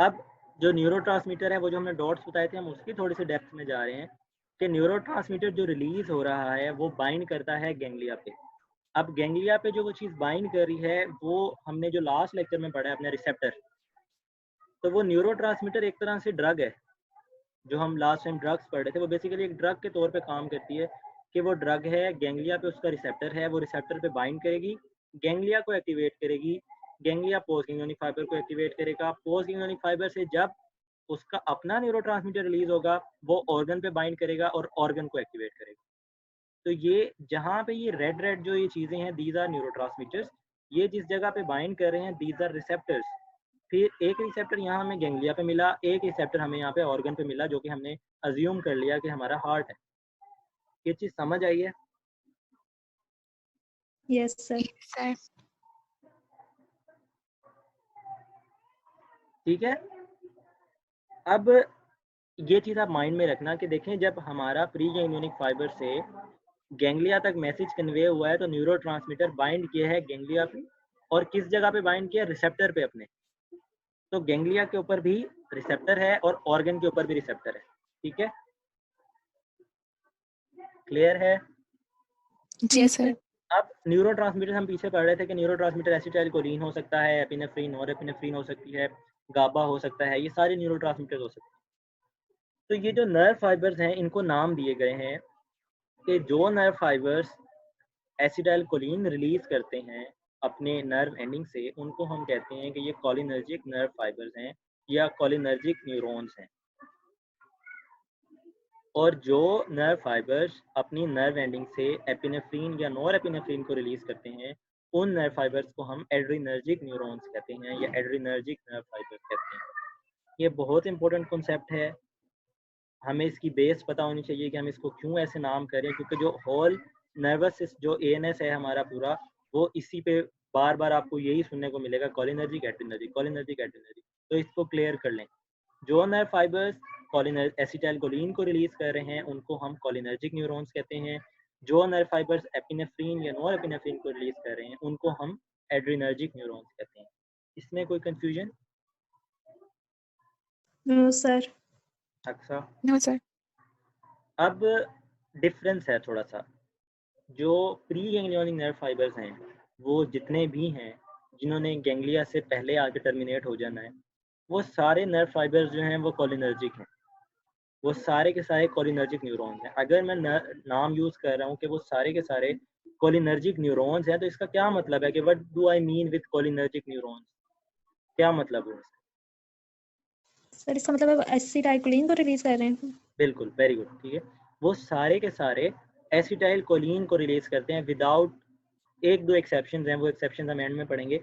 अब जो न्यूरोट्रांसमीटर है वो जो हमने डॉट्स बताए थे, हम उसकी थोड़ी सी डेप्थ में जा रहे हैं कि न्यूरोट्रांसमीटर जो रिलीज हो रहा है वो बाइंड करता है गैंग्लिया पे। अब गैंग्लिया पे जो वो चीज़ बाइंड कर रही है वो हमने जो लास्ट लेक्चर में पढ़ा है अपने रिसेप्टर, तो वो न्यूरोट्रांसमीटर एक तरह से ड्रग है। जो हम लास्ट टाइम ड्रग्स पढ़ रहे थे वो बेसिकली एक ड्रग के तौर पे काम करती है कि वो ड्रग है, गैंग्लिया पे उसका रिसेप्टर है, वो रिसेप्टर पे बाइंड करेगी, गैंग्लिया को एक्टिवेट करेगी, गैंग्लिया पोस्ट गैंग्लियोनिक फाइबर को एक्टिवेट करेगा, पोस्ट गैंग्लियोनिक फाइबर से जब उसका अपना न्यूरोट्रांसमीटर रिलीज होगा वो ऑर्गन पे बाइंड करेगा और ऑर्गन को एक्टिवेट करेगा। तो ये जहाँ पे ये रेड रेड जो ये चीज़ें हैं, दीज आर न्यूरोट्रांसमीटर्स। ये जिस जगह पे बाइंड कर रहे हैं दीज आर रिसेप्टर्स। फिर एक रिसेप्टर यहाँ हमें गैंग्लिया पे मिला, एक रिसेप्टर हमें यहाँ पे ऑर्गन पे मिला, जो कि हमने अज्यूम कर लिया कि हमारा हार्ट है। ये चीज़ समझ आई है? Yes sir. ठीक है। अब ये चीज़ आप माइंड में रखना कि देखें जब हमारा प्री गैंग्लियोनिक फाइबर से गैंग्लिया तक मैसेज कन्वे हुआ है तो न्यूरोट्रांसमीटर बाइंड किया है गैंग्लिया पे, और किस जगह पे बाइंड किया? रिसेप्टर पे अपने। तो गैंग्लिया के ऊपर भी रिसेप्टर है और ऑर्गन के ऊपर भी रिसेप्टर है। ठीक है, क्लियर है? जी सर। अब न्यूरोट्रांसमीटर हम पीछे पढ़ रहे थे कि न्यूरोट्रांसमीटर एसिटाइलकोलिन हो सकता है, एपिनेफ्रिन और एपिनेफ्रिन हो सकती है, गाबा हो सकता है, ये सारे न्यूरोट्रांसमीटर हो सकते हैं। तो ये जो नर्व फाइबर्स हैं इनको नाम दिए गए हैं कि जो नर्व फाइबर्स एसिटाइलकोलिन रिलीज करते हैं अपने नर्व एंडिंग से, उनको हम कहते हैं कि ये कोलिनर्जिक नर्व फाइबर्स हैं या कोलिनर्जिक न्यूरॉन्स हैं। और जो नर्व फाइबर्स अपनी नर्व एंडिंग से एपिनेफ्रिन या नॉर एपिनेफ्रिन को रिलीज करते हैं, उन नर्व फाइबर्स को हम एड्रीनर्जिक न्यूरॉन्स कहते हैं या एड्रीनर्जिक नर्व फाइबर्स कहते हैं। ये बहुत इंपॉर्टेंट कॉन्सेप्ट है, हमें इसकी बेस पता होनी चाहिए कि हम इसको क्यों ऐसे नाम करें, क्योंकि जो होल नर्वस जो एएनएस है हमारा पूरा, वो इसी पे बार बार आपको यही सुनने को मिलेगा, कोलिनर्जिक एड्रीनर्जिक, कोलिनर्जिक एड्रीनर्जिक। तो इसको क्लियर कर लें। जो नर्व फाइबर्स एसिटाइलकोलिन को रिलीज कर रहे हैं उनको हम कोलिनर्जिक न्यूरॉन्स कहते हैं। जो नर्व फाइबर्स एपिनेफ्रिन या नॉर एपिनेफ्रिन को रिलीज कर रहे हैं उनको हम एड्रीनर्जिक न्यूरॉन्स कहते हैं। इसमें कोई कंफ्यूजन? No sir. अच्छा, नो सर। अब डिफरेंस है थोड़ा सा। जो प्री गैंग्लियोनिक नर्व फाइबर्स हैं वो जितने भी हैं जिन्होंने गैंग्लिया से पहले आके टर्मिनेट हो जाना है, वो सारे नर्व फाइबर्स जो हैं वो कोलिनर्जिक हैं, वो सारे के सारे कोलिनर्जिक न्यूरॉन्स हैं। अगर मैं नाम यूज़ कर रहा हूँ कि वो सारे के सारे कोलिनर्जिक न्यूरॉन्स हैं, तो इसका क्या मतलब है कि what do I mean with cholinergic neurons? क्या मतलब है इसका? सर इसका मतलब एसिटाइलकोलिन को रिलीज कर रहे हैं। बिल्कुल, वेरी गुड। ठीक है, वो सारे के सारे एसिटाइलकोलिन को रिलीज करते हैं विदाउट, एक दो एक्सेप्शंस हैं, वो एक्सेप्शंस हम एंड में पढ़ेंगे,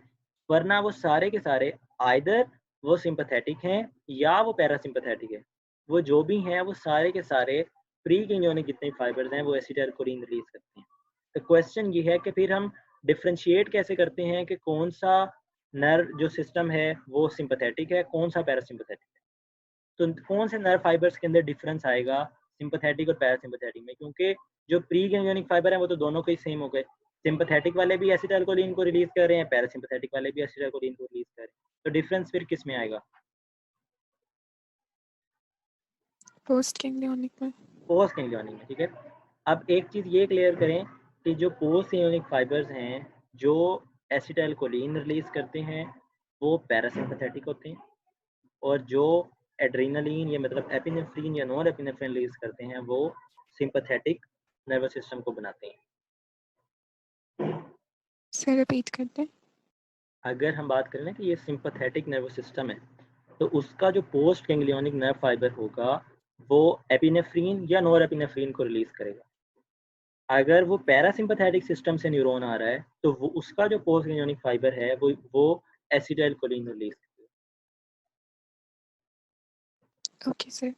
वरना वो सारे के सारे आइदर वो सिंपैथेटिक हैं या वो पैरासिम्पैथेटिक है। वो जो भी हैं वो सारे के सारे प्री गैंग्लियोनिक जितने फाइबर्स हैं वो एसिटाइलकोलिन रिलीज करते हैं। तो क्वेश्चन ये है कि फिर हम डिफरेंशिएट कैसे करते हैं कि कौन सा नर्व जो सिस्टम है वो सिंपैथेटिक है, कौन सा पैरासिम्पैथेटिक है? तो कौन से नर्व फाइबर्स के अंदर डिफरेंस आएगा सिंपैथेटिक और पैरासिम्पैथेटिक में? क्योंकि जो प्री गैंग्लियोनिक फाइबर है वो तो दोनों के ही सेम हो गए, सिंपैथेटिक वाले भी एसिटाइलकोलिन को रिलीज कर रहे हैं, पैरासिम्पैथेटिक वाले भी एसिटाइलकोलिन को रिलीज कर रहे हैं। तो डिफरेंस फिर किस में आएगा? पोस्ट गैंग्लियोनिक में। पोस्ट गैंग्लियोनिक में। ठीक है, अब एक चीज़ ये क्लियर करें कि जो पोस्ट गैंग्लियोनिक फाइबर्स हैं जो एसिटाइलकोलिन रिलीज करते हैं वो पैरासिम्पैथेटिक होते हैं, और जो एड्रेनालिन या मतलब एपिनेफ्रिन या नॉन एपिनेफ्रिन रिलीज करते हैं वो सिंपैथेटिक नर्वस सिस्टम को बनाते हैं। सर रिपीट करते हैं। अगर हम बात करें ना कि ये सिंपैथेटिक नर्वस सिस्टम है, तो उसका जो पोस्ट गैंग्लियोनिक नर्व फाइबर होगा वो एपिनेफ्रिन या नॉर एपिनेफ्रिन को रिलीज करेगा। अगर वो पैरासिम्पैथेटिक सिस्टम से न्यूरॉन आ रहा है तो वो उसका जो पोस्ट गैंग्लियोनिक फाइबर है वो एसिटाइलकोलिन रिलीज करेगा। Okay sir.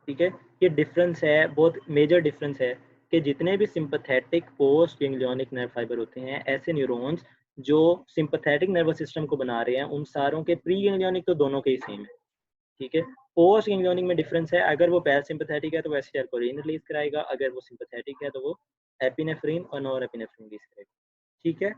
ठीक है, ये डिफरेंस है, बहुत मेजर डिफरेंस है कि जितने भी sympathetic post ganglionic nerve fibre होते हैं, ऐसे न्यूरॉन्स जो सिंपैथेटिक नर्वस सिस्टम को बना रहे हैं, उन सारों के प्री गैंग्लियोनिक तो दोनों के ही सेम है। ठीक है, पोस्ट गैंग्लियोनिक में डिफरेंस है, अगर वो पैरासिम्पैथेटिक है तो वो एसिटाइलकोलिन रिलीज कराएगा, अगर वो सिंपैथेटिक है तो वो एपिनेफ्रिन और नॉर एपिनेफ्रिन रिलीज करेगा। ठीक है,